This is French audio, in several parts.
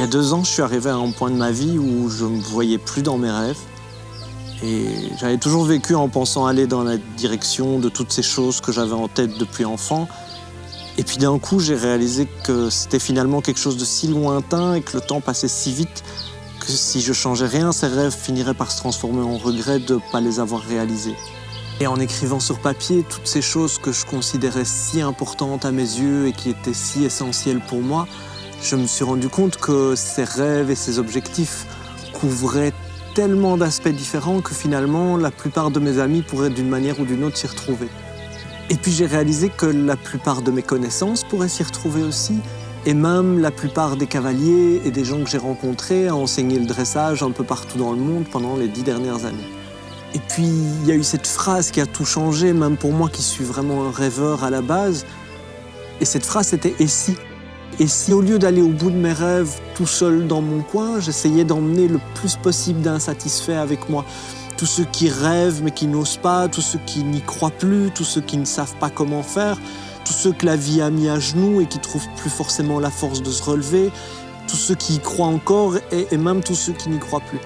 2 ans, je suis arrivé à un point de ma vie où je ne me voyais plus dans mes rêves. Et j'avais toujours vécu en pensant aller dans la direction de toutes ces choses que j'avais en tête depuis enfant. Et puis d'un coup, j'ai réalisé que c'était finalement quelque chose de si lointain et que le temps passait si vite que si je changeais rien, ces rêves finiraient par se transformer en regret de ne pas les avoir réalisés. Et en écrivant sur papier toutes ces choses que je considérais si importantes à mes yeux et qui étaient si essentielles pour moi, je me suis rendu compte que ces rêves et ces objectifs couvraient tellement d'aspects différents que finalement, la plupart de mes amis pourraient d'une manière ou d'une autre s'y retrouver. Et puis j'ai réalisé que la plupart de mes connaissances pourraient s'y retrouver aussi, et même la plupart des cavaliers et des gens que j'ai rencontrés à enseigner le dressage un peu partout dans le monde pendant les 10 dernières années. Et puis il y a eu cette phrase qui a tout changé, même pour moi qui suis vraiment un rêveur à la base. Et cette phrase c'était « et si ?» Et si au lieu d'aller au bout de mes rêves tout seul dans mon coin, j'essayais d'emmener le plus possible d'insatisfaits avec moi. Tous ceux qui rêvent mais qui n'osent pas, tous ceux qui n'y croient plus, tous ceux qui ne savent pas comment faire, tous ceux que la vie a mis à genoux et qui trouvent plus forcément la force de se relever, tous ceux qui y croient encore et même tous ceux qui n'y croient plus.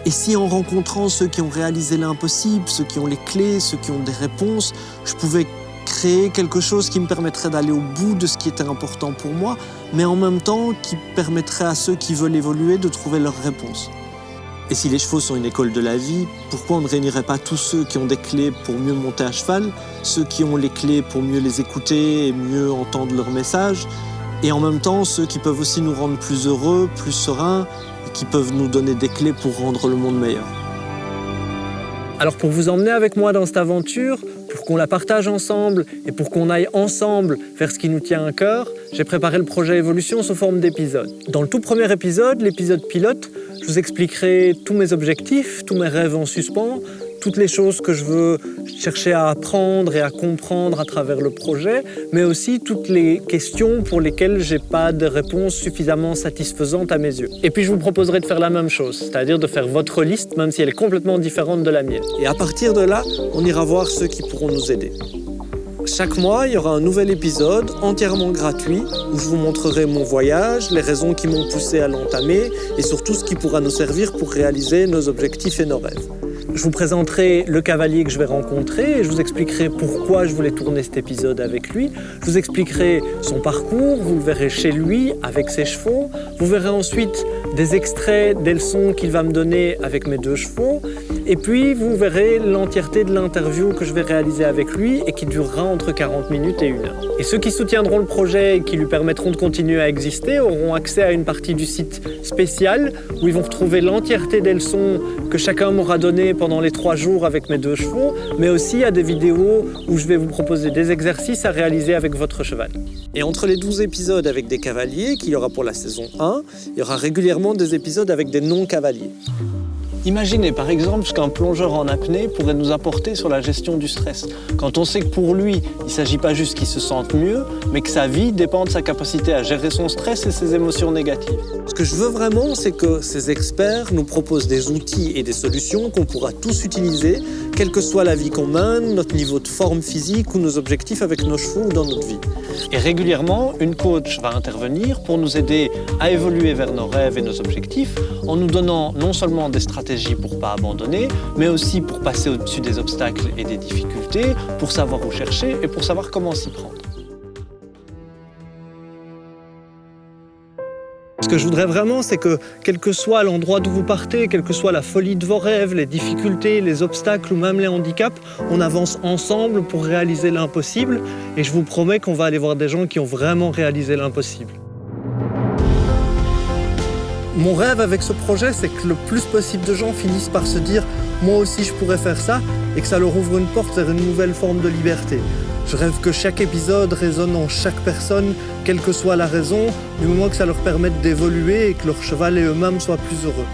Et si en rencontrant ceux qui ont réalisé l'impossible, ceux qui ont les clés, ceux qui ont des réponses, je pouvais créer quelque chose qui me permettrait d'aller au bout de ce qui était important pour moi, mais en même temps qui permettrait à ceux qui veulent évoluer de trouver leurs réponses. Et si les chevaux sont une école de la vie, pourquoi on ne réunirait pas tous ceux qui ont des clés pour mieux monter à cheval, ceux qui ont les clés pour mieux les écouter et mieux entendre leur message, et en même temps ceux qui peuvent aussi nous rendre plus heureux, plus sereins, et qui peuvent nous donner des clés pour rendre le monde meilleur. Alors pour vous emmener avec moi dans cette aventure, pour qu'on la partage ensemble et pour qu'on aille ensemble vers ce qui nous tient à cœur, j'ai préparé le projet Évolution sous forme d'épisodes. Dans le tout premier épisode, l'épisode pilote, je vous expliquerai tous mes objectifs, tous mes rêves en suspens, toutes les choses que je veux chercher à apprendre et à comprendre à travers le projet, mais aussi toutes les questions pour lesquelles je n'ai pas de réponse suffisamment satisfaisante à mes yeux. Et puis je vous proposerai de faire la même chose, c'est-à-dire de faire votre liste, même si elle est complètement différente de la mienne. Et à partir de là, on ira voir ceux qui pourront nous aider. Chaque mois, il y aura un nouvel épisode entièrement gratuit où je vous montrerai mon voyage, les raisons qui m'ont poussé à l'entamer et surtout ce qui pourra nous servir pour réaliser nos objectifs et nos rêves. Je vous présenterai le cavalier que je vais rencontrer et je vous expliquerai pourquoi je voulais tourner cet épisode avec lui. Je vous expliquerai son parcours, vous le verrez chez lui avec ses chevaux. Vous verrez ensuite des extraits des leçons qu'il va me donner avec mes 2 chevaux. Et puis vous verrez l'entièreté de l'interview que je vais réaliser avec lui et qui durera entre 40 minutes et 1 heure. Et ceux qui soutiendront le projet et qui lui permettront de continuer à exister auront accès à une partie du site spécial où ils vont retrouver l'entièreté des leçons que chacun m'aura données pendant les 3 jours avec mes 2 chevaux, mais aussi à des vidéos où je vais vous proposer des exercices à réaliser avec votre cheval. Et entre les 12 épisodes avec des cavaliers qu'il y aura pour la saison 1, il y aura régulièrement des épisodes avec des non-cavaliers. Imaginez par exemple ce qu'un plongeur en apnée pourrait nous apporter sur la gestion du stress. Quand on sait que pour lui, il ne s'agit pas juste qu'il se sente mieux, mais que sa vie dépend de sa capacité à gérer son stress et ses émotions négatives. Ce que je veux vraiment, c'est que ces experts nous proposent des outils et des solutions qu'on pourra tous utiliser, quelle que soit la vie qu'on mène, notre niveau de forme physique ou nos objectifs avec nos chevaux ou dans notre vie. Et régulièrement, une coach va intervenir pour nous aider à évoluer vers nos rêves et nos objectifs en nous donnant non seulement des stratégies pour ne pas abandonner, mais aussi pour passer au-dessus des obstacles et des difficultés, pour savoir où chercher et pour savoir comment s'y prendre. Ce que je voudrais vraiment, c'est que, quel que soit l'endroit d'où vous partez, quelle que soit la folie de vos rêves, les difficultés, les obstacles ou même les handicaps, on avance ensemble pour réaliser l'impossible. Et je vous promets qu'on va aller voir des gens qui ont vraiment réalisé l'impossible. Mon rêve avec ce projet, c'est que le plus possible de gens finissent par se dire « moi aussi je pourrais faire ça » et que ça leur ouvre une porte vers une nouvelle forme de liberté. Je rêve que chaque épisode résonne en chaque personne, quelle que soit la raison, du moment que ça leur permette d'évoluer et que leur cheval et eux-mêmes soient plus heureux.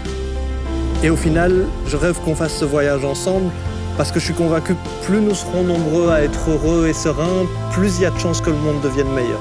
Et au final, je rêve qu'on fasse ce voyage ensemble parce que je suis convaincu que plus nous serons nombreux à être heureux et sereins, plus il y a de chances que le monde devienne meilleur.